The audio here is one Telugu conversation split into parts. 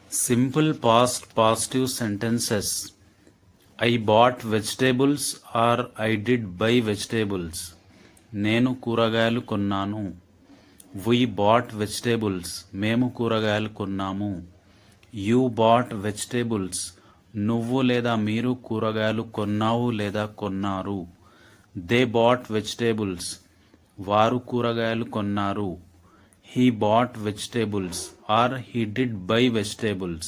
Simple past positive sentences. I bought vegetables or I did buy vegetables. నేను కూరగాయలు కొన్నాను. We bought vegetables. మేము కూరగాయలు కొన్నాము. You bought vegetables. నువ్వు లేదా మీరు కూరగాయలు కొన్నావు లేదా కొన్నారు. They bought vegetables. వారు కూరగాయలు కొన్నారు. He bought vegetables or he did buy vegetables.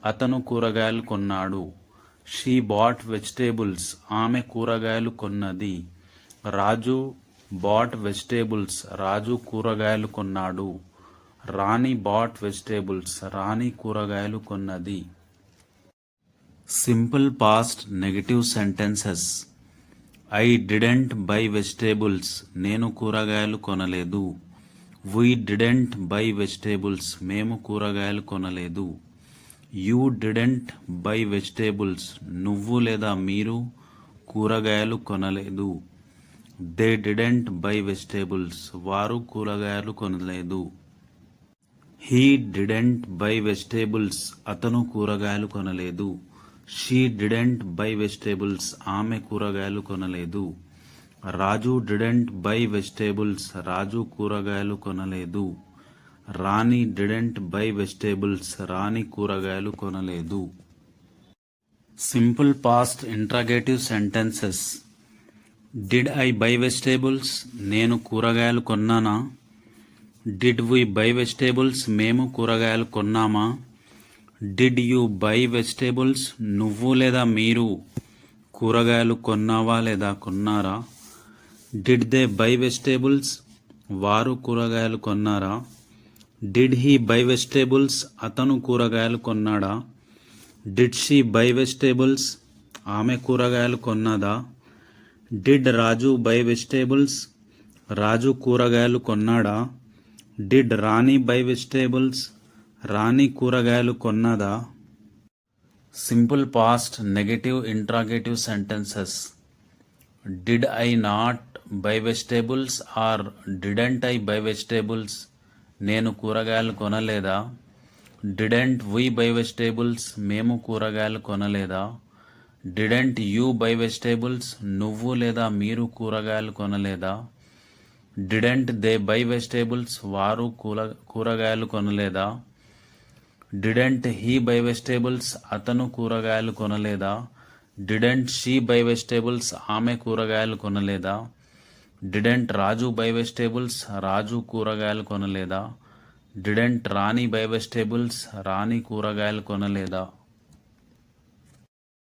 అతను కూరగాయలు కొన్నాడు. She bought vegetables. ఆమె కూరగాయలు కొన్నది. రాజు bought vegetables. రాజు కూరగాయలు కొన్నాడు. రాణి bought vegetables. రాణి కూరగాయలు కొన్నది. Simple past negative sentences. I didn't buy vegetables. నేను కూరగాయలు కొనలేదు. We didn't buy vegetables. మేము కూరగాయలు కొనలేదు. You didn't buy vegetables. నువ్వు లేదా మీరు కూరగాయలు కొనలేదు. They didn't buy vegetables. వారు కూరగాయలు కొనలేదు. He didn't buy vegetables. అతను కూరగాయలు కొనలేదు. She didn't buy vegetables. ఆమె కూరగాయలు కొనలేదు. రాజు didn't buy vegetables. రాజు కూరగాయలు కొనలేదు. రాణి didn't buy vegetables. రాణి కూరగాయలు కొనలేదు. Simple past interrogative sentences. Did I buy vegetables. నేను కూరగాయలు కొన్నానా. Did we buy vegetables. మేము కూరగాయలు కొన్నామా. Did you buy vegetables. నువ్వు లేదా మీరు కూరగాయలు కొన్నావా లేదా కొన్నారా. Did they buy vegetables. వారు కూరగాయలు కొన్నారా. Did he buy vegetables. అతను కూరగాయలు కొన్నాడా. Did she buy vegetables. ఆమె కూరగాయలు కొన్నదా. Did Raju buy vegetables. Raju కూరగాయలు కొన్నాడా. Did Rani buy vegetables. Rani కూరగాయలు కొన్నదా. Simple past negative interrogative sentences. Did I not buy vegetables or didn't I buy vegetables. నేను కూరగాయలు కొనలేదా. Didn't we buy vegetables. మేము కూరగాయలు కొనలేదా. Didn't you buy vegetables. నువ్వు లేదా మీరు కూరగాయలు కొనలేదా. Didn't they buy vegetables. వారు కూరగాయలు కొనలేదా. Didn't he buy vegetables. అతను కూరగాయలు కొనలేదా. Didn't she buy vegetables. ఆమె కూరగాయలు కొనలేదా. Didn't Raju buy vegetables. Raju కూరగాయలు కొనలేదా. Didn't Rani buy vegetables. Rani కూరగాయలు కొనలేదా.